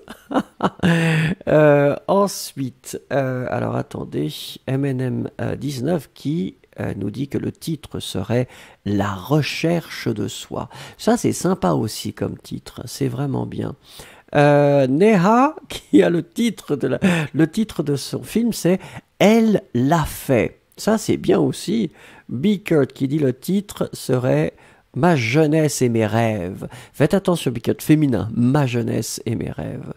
Ensuite, alors attendez, MNM19 qui nous dit que le titre serait La recherche de soi. Ça, c'est sympa aussi comme titre. C'est vraiment bien. Neha, qui a le titre de son film, c'est Elle l'a fait. Ça, c'est bien aussi. Bickert qui dit le titre serait Ma jeunesse et mes rêves. Faites attention, Bickert, féminin. Ma jeunesse et mes rêves.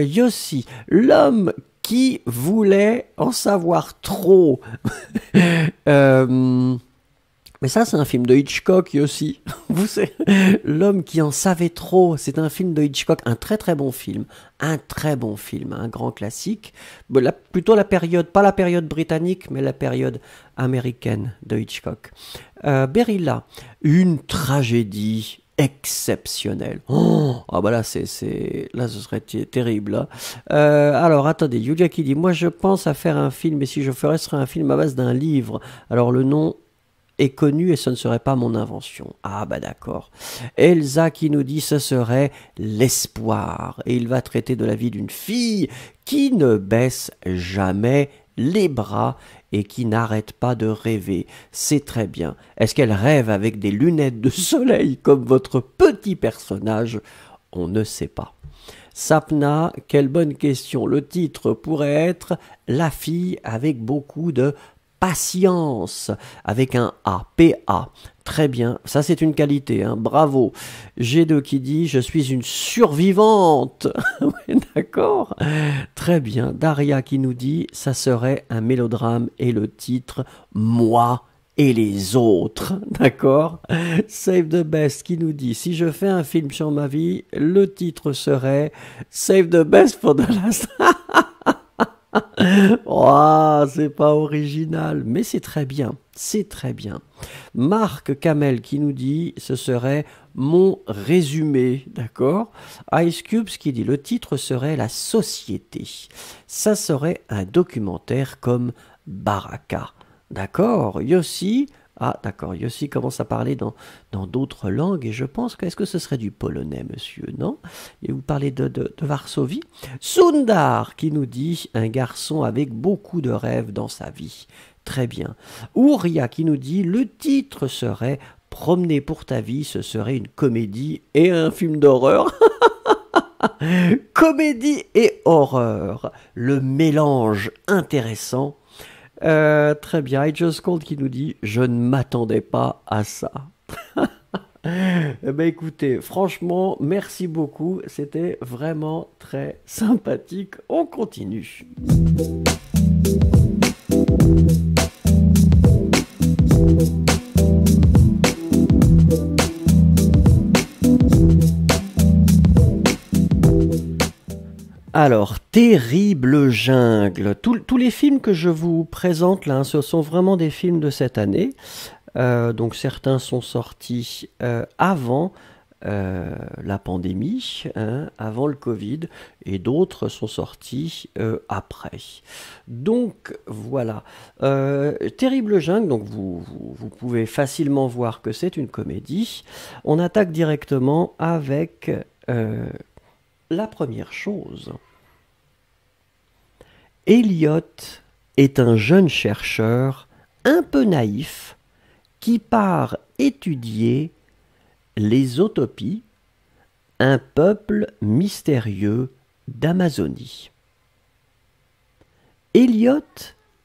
Yossi, l'homme qui voulait en savoir trop. Mais ça, c'est un film de Hitchcock aussi. Vous savez, L'homme qui en savait trop. C'est un film de Hitchcock, un très très bon film. Un très bon film, un grand classique. Plutôt la période, pas la période britannique, mais la période américaine de Hitchcock. Berilla, une tragédie exceptionnelle. Oh, ah bah là, là, ce serait terrible. Hein. Alors, attendez, Yulia qui dit, moi je pense à faire un film, et si je ferais, ce serait un film à base d'un livre. Alors le nom est connu et ce ne serait pas mon invention. Ah bah d'accord. Elsa qui nous dit ce serait l'espoir. Et il va traiter de la vie d'une fille qui ne baisse jamais les bras et qui n'arrête pas de rêver. C'est très bien. Est-ce qu'elle rêve avec des lunettes de soleil comme votre petit personnage? On ne sait pas. Sapna, quelle bonne question. Le titre pourrait être La fille avec beaucoup de patience, avec un A, P-A. Très bien, ça c'est une qualité, hein. Bravo. G2 qui dit, je suis une survivante. Ouais, d'accord. Très bien. Daria qui nous dit, ça serait un mélodrame et le titre, Moi et les autres. D'accord. Save the Best qui nous dit, si je fais un film sur ma vie, le titre serait Save the Best for the Last. Oh, c'est pas original, mais c'est très bien, c'est très bien. Marc Kamel qui nous dit, ce serait mon résumé, d'accord. Ice Cubes qui dit, le titre serait La Société. Ça serait un documentaire comme Baraka, d'accord. Yossi, ah d'accord, Yossi commence à parler dans d'autres langues et je pense que, est-ce que ce serait du polonais, monsieur, non? Et vous parlez de Varsovie. Sundar qui nous dit un garçon avec beaucoup de rêves dans sa vie. Très bien. Ouria qui nous dit le titre serait Promener pour ta vie, ce serait une comédie et un film d'horreur. Comédie et horreur, le mélange intéressant. Très bien, I Just Called qui nous dit « Je ne m'attendais pas à ça ». Eh ben écoutez, franchement, merci beaucoup, c'était vraiment très sympathique. On continue. Alors, Terrible Jungle. Tous les films que je vous présente là, ce sont vraiment des films de cette année. Donc certains sont sortis avant la pandémie, hein, avant le Covid, et d'autres sont sortis après. Donc voilà. Terrible Jungle, donc vous pouvez facilement voir que c'est une comédie. On attaque directement avec la première chose. Elliot est un jeune chercheur un peu naïf qui part étudier les Autopies, un peuple mystérieux d'Amazonie. Elliot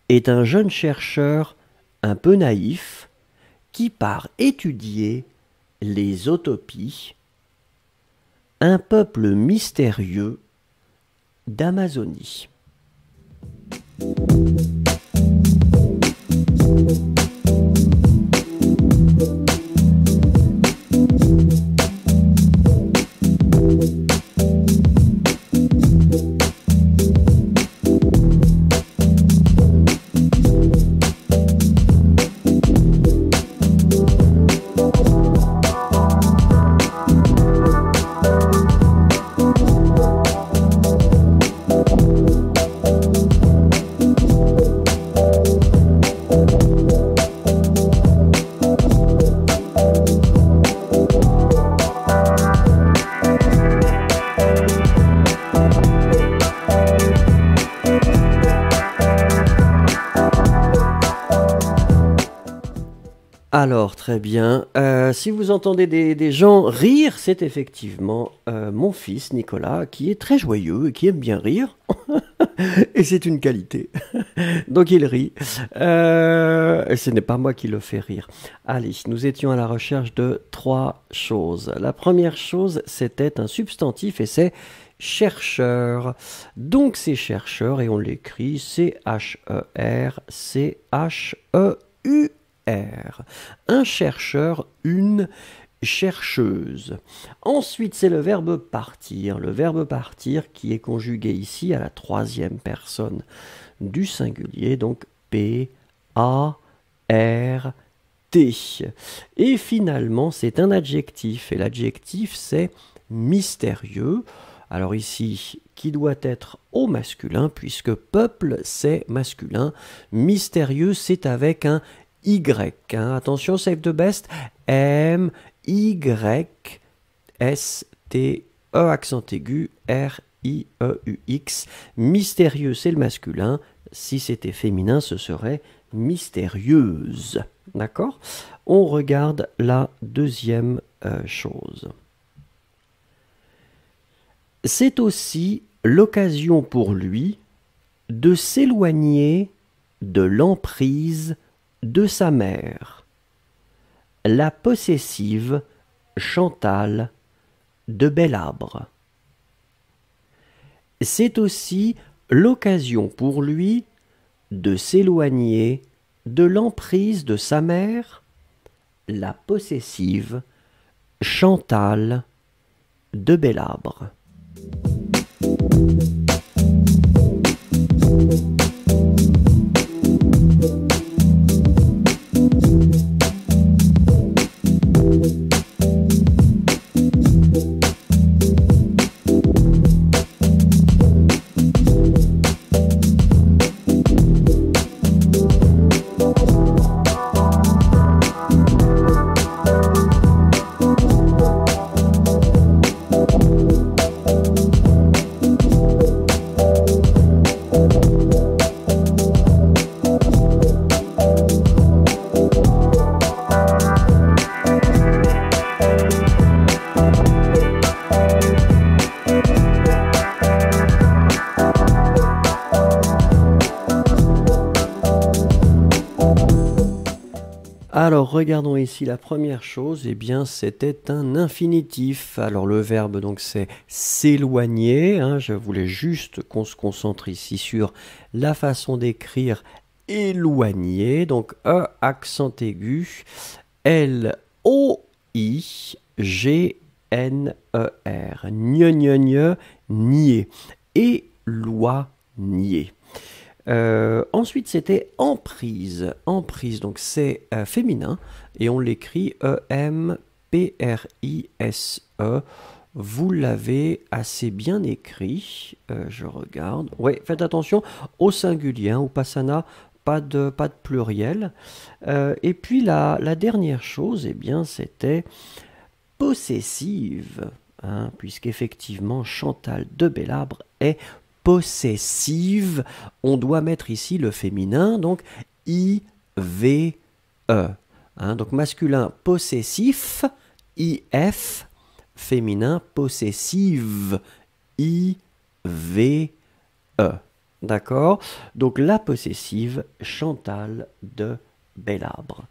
est un jeune chercheur un peu naïf qui part étudier les Autopies, un peuple mystérieux d'Amazonie. Alors, très bien. Si vous entendez des gens rire, c'est effectivement mon fils Nicolas qui est très joyeux et qui aime bien rire. Et c'est une qualité. Donc il rit. Et ce n'est pas moi qui le fais rire. Allez, nous étions à la recherche de trois choses. La première chose, c'était un substantif et c'est chercheur. Donc c'est chercheur et on l'écrit C-H-E-R, C-H-E-U. R. Un chercheur, une chercheuse. Ensuite, c'est le verbe partir. Le verbe partir qui est conjugué ici à la troisième personne du singulier, donc P-A-R-T. Et finalement, c'est un adjectif. Et l'adjectif, c'est mystérieux. Alors ici, qui doit être au masculin, puisque peuple, c'est masculin. Mystérieux, c'est avec un Y, hein. Attention, save the best. M, Y, S, T, E, accent aigu, R, I, E, U, X. Mystérieux, c'est le masculin. Si c'était féminin, ce serait mystérieuse. D'accord? On regarde la deuxième chose. C'est aussi l'occasion pour lui de s'éloigner de l'emprise de sa mère, la possessive Chantal de Belabre. C'est aussi l'occasion pour lui de s'éloigner de l'emprise de sa mère, la possessive Chantal de Belabre. Alors, regardons ici la première chose, eh bien, c'était un infinitif. Alors, le verbe, donc, c'est s'éloigner, hein. Je voulais juste qu'on se concentre ici sur la façon d'écrire éloigner. Donc, E, accent aigu, L-O-I-G-N-E-R. Nier, nier. Éloigner. Ensuite, c'était emprise. Emprise, donc c'est féminin et on l'écrit E-M-P-R-I-S-E. Vous l'avez assez bien écrit. Je regarde. Oui, faites attention au singulier, hein, au passana, pas de pluriel. Et puis la dernière chose, eh bien, c'était possessive, hein, puisqu'effectivement Chantal de Belabre est possessive. On doit mettre ici le féminin, donc I-V-E. Hein, donc masculin possessif, I-F, féminin possessive, I-V-E. D'accord? Donc la possessive Chantal de Belabre.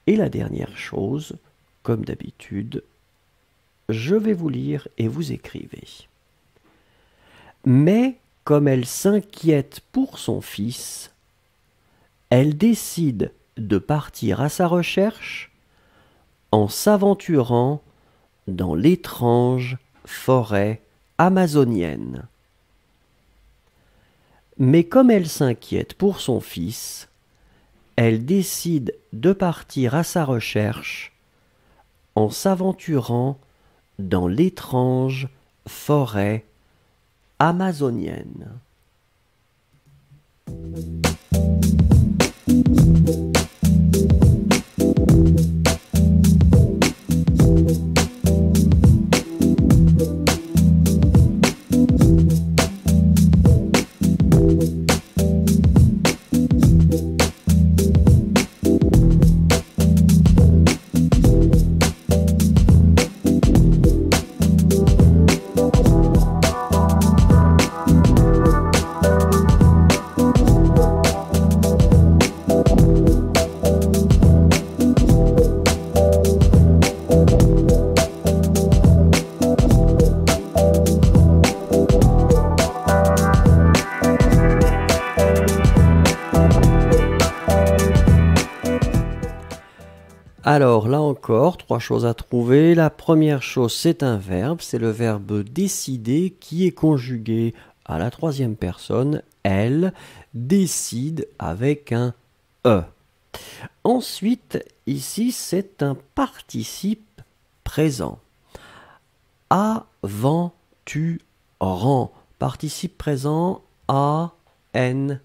Et la dernière chose, comme d'habitude, je vais vous lire et vous écrivez. Mais comme elle s'inquiète pour son fils, elle décide de partir à sa recherche en s'aventurant dans l'étrange forêt amazonienne. Mais comme elle s'inquiète pour son fils, elle décide de partir à sa recherche en s'aventurant dans l'étrange forêt amazonienne. Alors là encore, trois choses à trouver. La première chose, c'est un verbe, c'est le verbe décider qui est conjugué à la troisième personne, elle décide avec un E. Ensuite, ici, c'est un participe présent. Aventurant. Participe présent, A-N-T.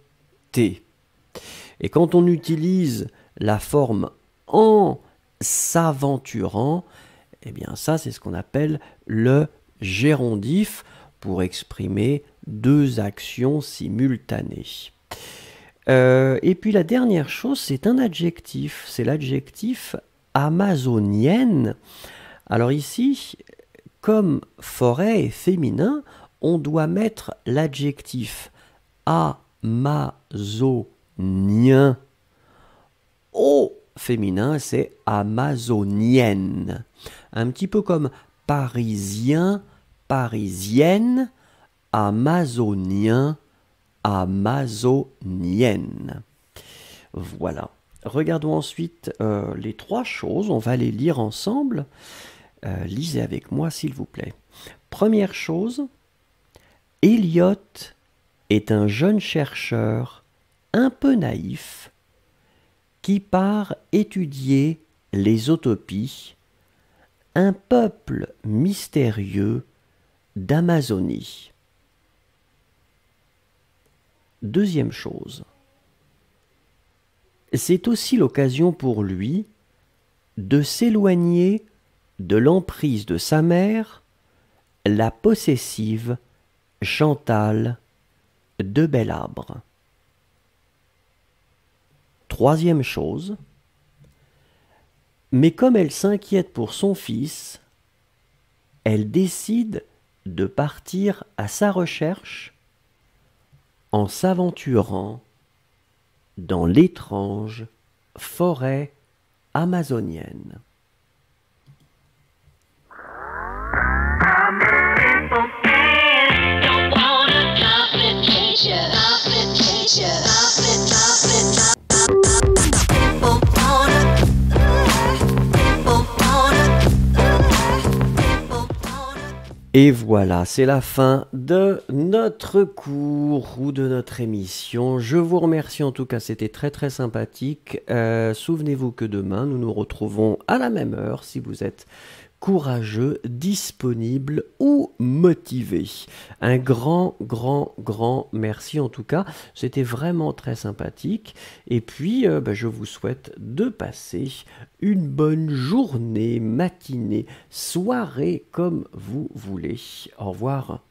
Et quand on utilise la forme en s'aventurant, eh bien ça c'est ce qu'on appelle le gérondif pour exprimer deux actions simultanées. Et puis la dernière chose, c'est un adjectif, c'est l'adjectif amazonienne. Alors ici, comme forêt est féminin, on doit mettre l'adjectif amazonien. Au féminin, c'est amazonienne. Un petit peu comme parisien, parisienne, amazonien, amazonienne. Voilà. Regardons ensuite les trois choses. On va les lire ensemble. Lisez avec moi, s'il vous plaît. Première chose, Eliot est un jeune chercheur un peu naïf qui part étudier les Autopies, un peuple mystérieux d'Amazonie. Deuxième chose, c'est aussi l'occasion pour lui de s'éloigner de l'emprise de sa mère, la possessive Chantal de Belabre. Troisième chose, mais comme elle s'inquiète pour son fils, elle décide de partir à sa recherche en s'aventurant dans l'étrange forêt amazonienne. Et voilà, c'est la fin de notre cours ou de notre émission. Je vous remercie en tout cas, c'était très très sympathique. Souvenez-vous que demain, nous nous retrouvons à la même heure si vous êtes courageux, disponible ou motivé. Un grand merci en tout cas. C'était vraiment très sympathique. Et puis, je vous souhaite de passer une bonne journée, matinée, soirée, comme vous voulez. Au revoir.